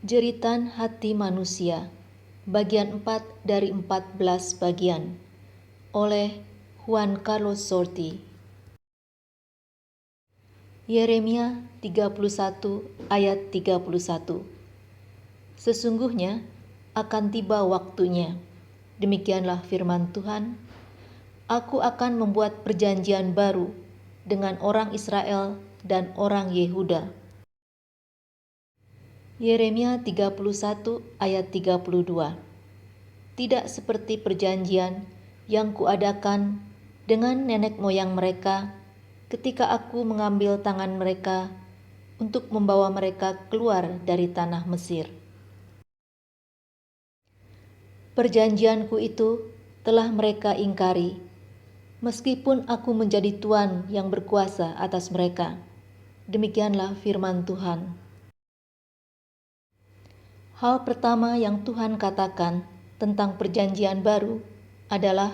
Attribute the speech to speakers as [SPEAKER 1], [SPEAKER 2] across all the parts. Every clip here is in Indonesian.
[SPEAKER 1] Jeritan Hati Manusia, bagian 4 dari 14 bagian, oleh Juan Carlos Sorti. Yeremia 31 ayat 31. Sesungguhnya akan tiba waktunya, demikianlah firman Tuhan, aku akan membuat perjanjian baru dengan orang Israel dan orang Yehuda. Yeremia 31 ayat 32. Tidak seperti perjanjian yang kuadakan dengan nenek moyang mereka ketika aku mengambil tangan mereka untuk membawa mereka keluar dari tanah Mesir. Perjanjianku itu telah mereka ingkari, meskipun aku menjadi Tuhan yang berkuasa atas mereka. Demikianlah firman Tuhan. Hal pertama yang Tuhan katakan tentang perjanjian baru adalah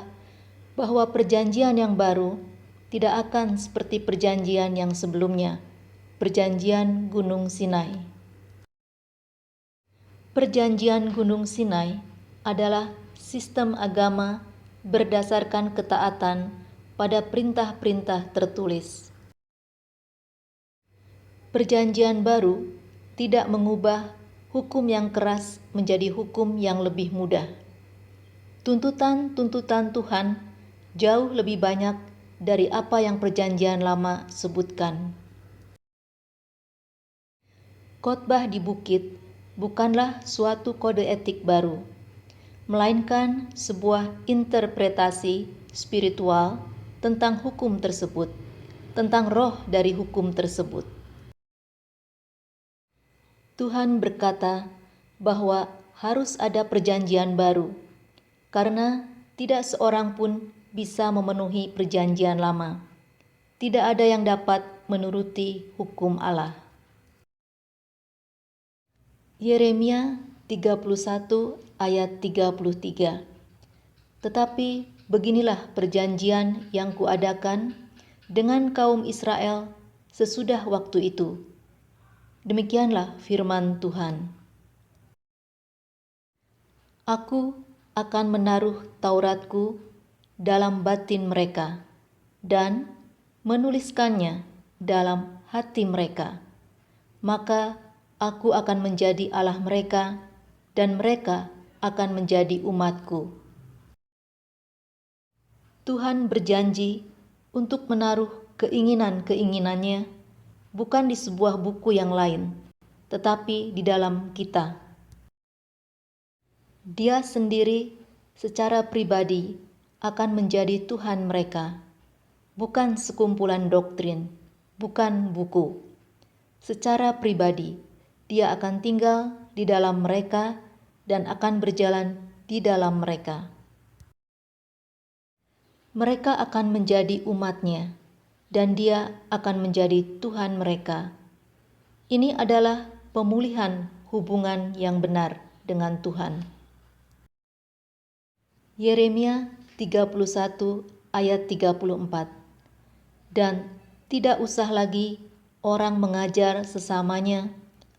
[SPEAKER 1] bahwa perjanjian yang baru tidak akan seperti perjanjian yang sebelumnya, perjanjian Gunung Sinai. Perjanjian Gunung Sinai adalah sistem agama berdasarkan ketaatan pada perintah-perintah tertulis. Perjanjian baru tidak mengubah hukum yang keras menjadi hukum yang lebih mudah. Tuntutan-tuntutan Tuhan jauh lebih banyak dari apa yang perjanjian lama sebutkan. Khotbah di bukit bukanlah suatu kode etik baru, melainkan sebuah interpretasi spiritual tentang hukum tersebut, tentang roh dari hukum tersebut. Tuhan berkata bahwa harus ada perjanjian baru, karena tidak seorang pun bisa memenuhi perjanjian lama. Tidak ada yang dapat menuruti hukum Allah. Yeremia 31 ayat 33. Tetapi beginilah perjanjian yang kuadakan dengan kaum Israel sesudah waktu itu. Demikianlah firman Tuhan. Aku akan menaruh Tauratku dalam batin mereka dan menuliskannya dalam hati mereka. Maka aku akan menjadi Allah mereka dan mereka akan menjadi umatku. Tuhan berjanji untuk menaruh keinginan-keinginannya bukan di sebuah buku yang lain, tetapi di dalam kita. Dia sendiri secara pribadi akan menjadi Tuhan mereka, bukan sekumpulan doktrin, bukan buku. Secara pribadi, Dia akan tinggal di dalam mereka dan akan berjalan di dalam mereka. Mereka akan menjadi umat-Nya, dan Dia akan menjadi Tuhan mereka. Ini adalah pemulihan hubungan yang benar dengan Tuhan. Yeremia 31 ayat 34. Dan tidak usah lagi orang mengajar sesamanya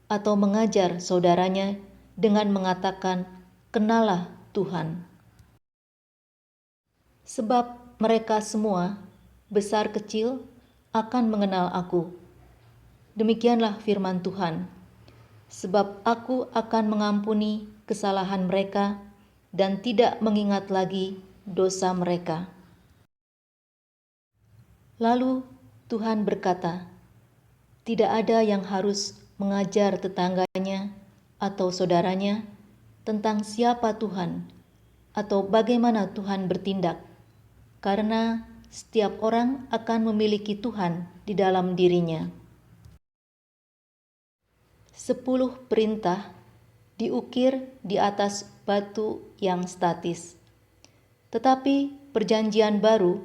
[SPEAKER 1] atau mengajar saudaranya dengan mengatakan, "Kenallah Tuhan." Sebab mereka semua, besar kecil, akan mengenal aku. Demikianlah firman Tuhan. Sebab aku akan mengampuni kesalahan mereka dan tidak mengingat lagi dosa mereka. Lalu Tuhan berkata, tidak ada yang harus mengajar tetangganya atau saudaranya tentang siapa Tuhan atau bagaimana Tuhan bertindak, karena setiap orang akan memiliki Tuhan di dalam dirinya. 10 perintah diukir di atas batu yang statis. Tetapi perjanjian baru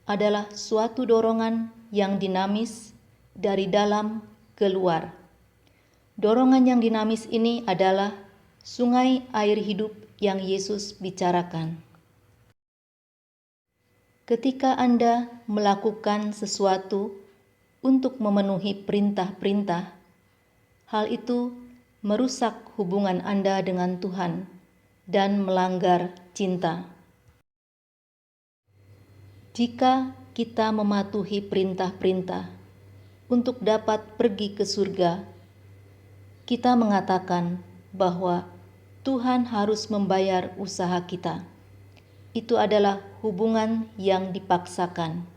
[SPEAKER 1] adalah suatu dorongan yang dinamis dari dalam ke luar. Dorongan yang dinamis ini adalah sungai air hidup yang Yesus bicarakan. Ketika Anda melakukan sesuatu untuk memenuhi perintah-perintah, hal itu merusak hubungan Anda dengan Tuhan dan melanggar cinta. Jika kita mematuhi perintah-perintah untuk dapat pergi ke surga, kita mengatakan bahwa Tuhan harus membayar usaha kita. Itu adalah hubungan yang dipaksakan.